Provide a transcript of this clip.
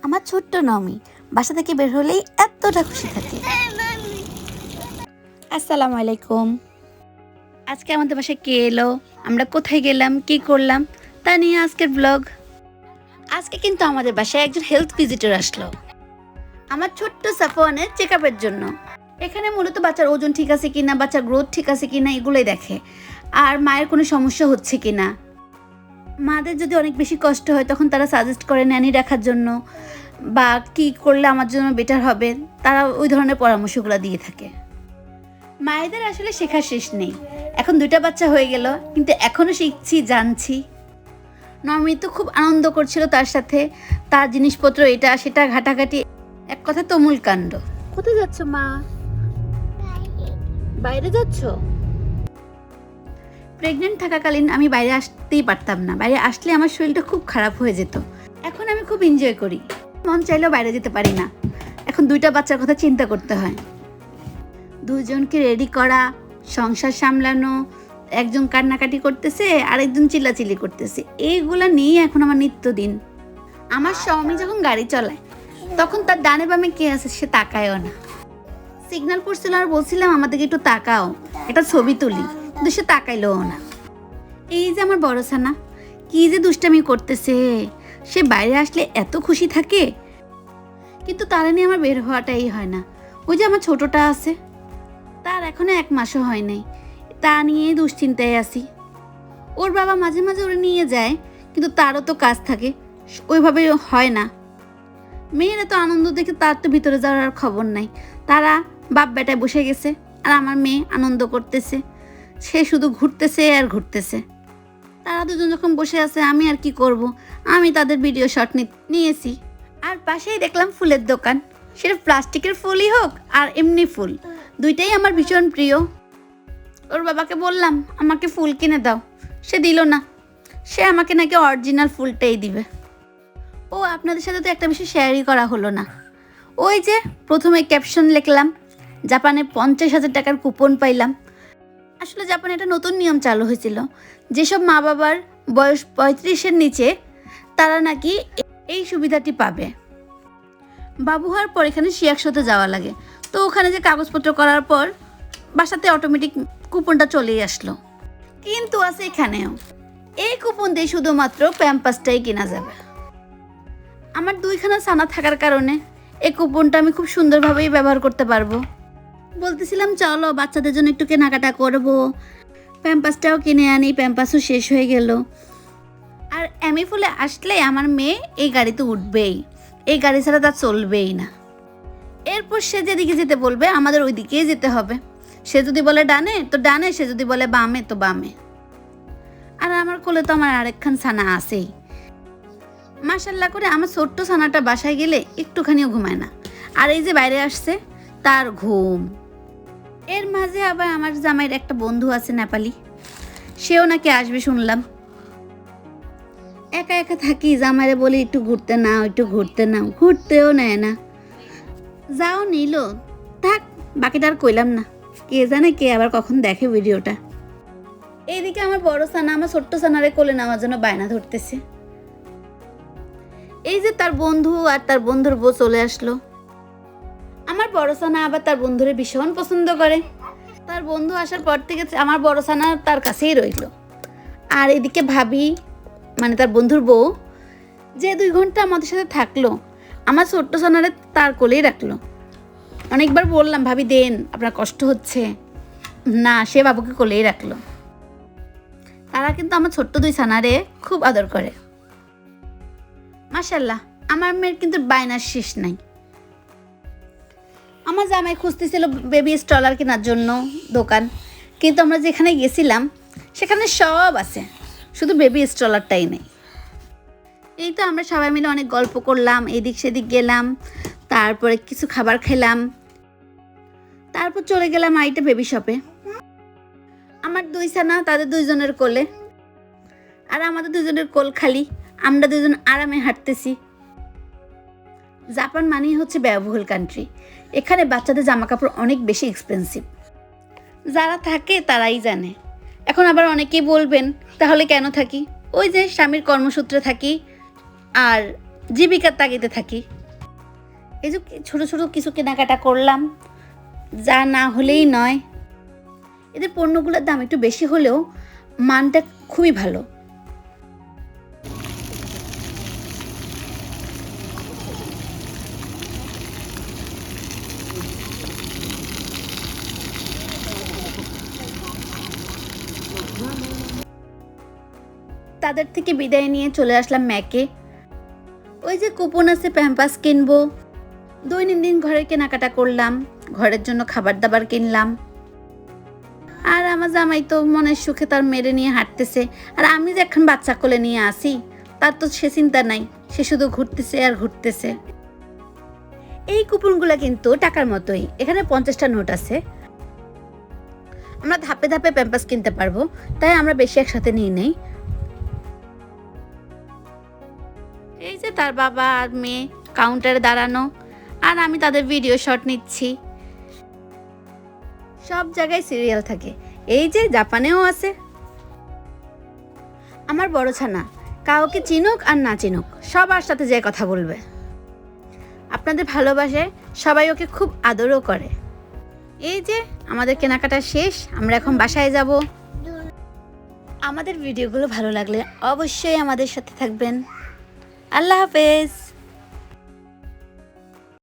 আমার ছোট্ট নমি বাসা থেকে বের হলেই এতটা খুশি থাকে। আসসালামু আলাইকুম। আজকে আমাদের বাসায় কে এলো, আমরা কোথায় গেলাম, কি করলাম তা নিয়ে আজকের ব্লগ। আজকে কিন্তু আমাদের বাসায় একজন হেলথ ভিজিটর আসলো আমার ছোট্ট সাফওয়ানের চেক আপের জন্য। এখানে মূলত বাচ্চার ওজন ঠিক আছে কিনা, বাচ্চার গ্রোথ ঠিক আছে কিনা এগুলোই দেখে, আর মায়ের কোনো সমস্যা হচ্ছে কিনা। মাদের যদি অনেক বেশি কষ্ট হয় তখন তারা সাজেস্ট করে ন্যানি রাখার জন্য, বা কি করলে আমার জন্য বেটার হবে, তারা ওই ধরনের পরামর্শগুলো দিয়ে থাকে। মায়েদের আসলে শেখার শেষ নেই। এখন 2টা বাচ্চা হয়ে গেল, কিন্তু এখনও শিখছি, জানছি। নমি তো খুব আনন্দ করছিল তার সাথে, তার জিনিসপত্র এটা সেটা ঘাটাঘাটি, এক কথা তুমুল কাণ্ড। কোথায় যাচ্ছ মা? বাইরে যাচ্ছ? প্রেগনেন্ট থাকাকালীন আমি বাইরে আসতেই পারতাম না, বাইরে আসলে আমার শরীরটা খুব খারাপ হয়ে যেত। এখন আমি খুব এনজয় করি, মন চাইলেও বাইরে যেতে পারি না। এখন 2টা বাচ্চার কথা চিন্তা করতে হয়, দুজনকে রেডি করা, সংসার সামলানো, একজন কান্নাকাটি করতেছে আরেকজন চিল্লাচিল্লি করতেছে, এইগুলা নিয়ে এখন আমার নিত্যদিন। আমার স্বামী যখন গাড়ি চালায় তখন তার ডানে বামে কে আছে সে তাকায়ও না। সিগন্যাল পড়ছিল আর বলছিলাম আমাদেরকে একটু তাকাও, এটা ছবি তুলি, কিন্তু সে তাকাইলও না। এই যে আমার বড় সানা কি যে দুষ্টামি করতেছে, সে বাইরে আসলে এত খুশি থাকে, কিন্তু তারা নিয়ে আমার বের হওয়াটাই হয় না। ওই যে আমার ছোটটা আছে, তার এখনো 1 মাসও হয় নাই, তা নিয়ে দুশ্চিন্তায় আছি। ওর বাবা মাঝে মাঝে ওরে নিয়ে যায়, কিন্তু তারও তো কাজ থাকে, ওইভাবে হয় না। মেয়েরা তো আনন্দ দেখে তার তো ভিতরে যাওয়ার আর খবর নাই, তারা বাপ বেটায় বসে গেছে, আর আমার মেয়ে আনন্দ করতেছে, সে শুধু ঘুরতেছে আর ঘুরতেছে। তারা দুজন যখন বসে আছে আমি আর কি করব, আমি তাদের ভিডিও শট নিয়েছি। আর পাশেই দেখলাম ফুলের দোকান, সেটা প্লাস্টিকের ফুলই হোক আর এমনি ফুল, দুইটাই আমার ভীষণ প্রিয়। ওর বাবাকে বললাম আমাকে ফুল কিনে দাও, সে দিল না, সে আমাকে নাকি অরিজিনাল ফুলটাই দিবে। ও আপনাদের সাথে তো একটা বিষয় শেয়ারই করা হলো না। ওই যে প্রথমে ক্যাপশন লিখলাম, জাপানে 50,000 টাকার কুপন পাইলাম। আসলে জাপানে একটা নতুন নিয়ম চালু হয়েছিল, যেসব মা বাবার বয়স 35-এর নিচে তারা নাকি এই সুবিধাটি পাবে। বাবু হওয়ার পর এখানে সিয়াকশোতে যাওয়া লাগে, তো ওখানে যে কাগজপত্র করার পর বাসাতে অটোমেটিক কুপনটা চলেই আসলো। কিন্তু আছে এখানেও, এই কুপন দিয়ে শুধুমাত্র প্যাম্পাসটাই কেনা যাবে। আমার 2খানা ছানা থাকার কারণে এই কুপনটা আমি খুব সুন্দরভাবেই ব্যবহার করতে পারবো। বলতেছিলাম চলো বাচ্চাদের জন্য একটু কেনাকাটা করবো, প্যাম্পাসটাও কিনে আনি, প্যাম্পাসও শেষ হয়ে গেল। আর এমই ফুলে আসলে আমার মেয়ে এই গাড়িতে উঠবেই, এই গাড়ি ছাড়া তার চলবেই না। এরপর সে যেদিকে যেতে বলবে আমাদের ওই দিকেই যেতে হবে। সে যদি বলে ডানে তো ডানে, সে যদি বলে বামে তো বামে। আর আমার কোলে তো আমার আরেকখান ছানা আছেই। মাশাল্লাহ করে আমার ছোট্ট ছানাটা বাসায় গেলে একটুখানিও ঘুমায় না, আর এই যে বাইরে আসছে তার ঘুম। এর মাঝে আবার আমার জামাইয়ের একটা বন্ধু আছে নেপালি, সেও নাকি আসবে শুনলাম। একা একা থাকি, জামাইরে বলি একটু ঘুরতে নাও, একটু ঘুরতে নাও, ঘুরতেও নেয় না। যাও নিল, থাক, বাকিটা আর কইলাম না, কে জানে কে আবার কখন দেখে ভিডিওটা। এইদিকে আমার বড় সানা আমার ছোট্ট সানারে কোলে নেওয়ার জন্য বায়না ধরতেছে। এই যে তার বন্ধু আর তার বন্ধুর বউ চলে আসলো। আমার বড় সানা আবার তার বন্ধুরে ভীষণ পছন্দ করে, তার বন্ধু আসার পর থেকে আমার বড় সানা তার কাছেই রইল। আর এদিকে ভাবি মানে তার বন্ধুর বউ যে 2 ঘন্টা আমাদের সাথে থাকলো, আমার ছোট্ট সানারে তার কোলেই রাখলো। অনেকবার বললাম ভাবি দেন, আপনার কষ্ট হচ্ছে না, সে বাবুকে কোলেই রাখলো। তারা কিন্তু আমার ছোট্ট 2 সানারে খুব আদর করে। মাশাল্লাহ, আমার মেয়ের কিন্তু বায়নার শেষ নাই। আমার জামাই খুঁজতেছিল বেবি স্ট্রলার কেনার জন্য দোকান, কিন্তু আমরা যেখানে গেছিলাম সেখানে সব আছে, শুধু বেবি স্ট্রলারটাই নেই। এই তো আমরা সবাই মিলে অনেক গল্প করলাম, এদিক সেদিক গেলাম, তারপরে কিছু খাবার খেলাম, তারপর চলে গেলাম আইটা বেবি শপে। আমার 2 ছানা তাদের 2 জনের কোলে, আর আমাদের 2 জনের কোল খালি, আমরা 2 জন আরামে হাঁটতেছি। জাপান মানেই হচ্ছে ব্যয়বহুল কান্ট্রি, এখানে বাচ্চাদের জামা কাপড় অনেক বেশি এক্সপেন্সিভ, যারা থাকে তারাই জানে। এখন আবার অনেকেই বলবেন তাহলে কেন থাকি, ওই যে স্বামীর কর্মসূত্রে থাকি, আর জীবিকার তাগিদে থাকি। এই যে ছোটো ছোটো কিছু কেনাকাটা করলাম, যা না হলেই নয়। এদের পণ্যগুলোর দাম একটু বেশি হলেও মানটা খুবই ভালো। তাদের থেকে বিদায় নিয়ে চলে আসলাম ম্যাকে। ওই যে কুপন আছে, প্যাম্পাস কিনবো, দৈনন্দিন ঘরের কেনাকাটা করলাম, ঘরের জন্য খাবার দাবার কিনলাম। আর আমার জামাই তো মনের সুখে তার মেরে নিয়ে হাঁটতেছে, আর আমি যে এখন বাচ্চা কোলে নিয়ে আসি তার তো সে চিন্তা নাই, সে শুধু ঘুরতেছে আর ঘুরতেছে। এই কুপনগুলো কিন্তু টাকার মতোই, এখানে 50টা নোট আছে। আমরা ধাপে ধাপে প্যাম্পাস কিনতে পারবো, তাই আমরা বেশি একসাথে নিয়ে নেই। এই যে তার বাবা আর মেয়ে কাউন্টারে দাঁড়ানো, আর আমি তাদের ভিডিও শট নিচ্ছি। সব জায়গায় সিরিয়াল থাকে, এই যে জাপানেও আছে। আমার বড় ছানা কাউকে চিনুক আর না চিনুক সবার সাথে যে কথা বলবে। আপনাদের ভালোবাসায় সবাই ওকে খুব আদরও করে। এই যে আমাদের কেনাকাটা শেষ, আমরা এখন বাসায় যাব। আমাদের ভিডিওগুলো ভালো লাগলে অবশ্যই আমাদের সাথে থাকবেন। আল্লাহ হাফেজ।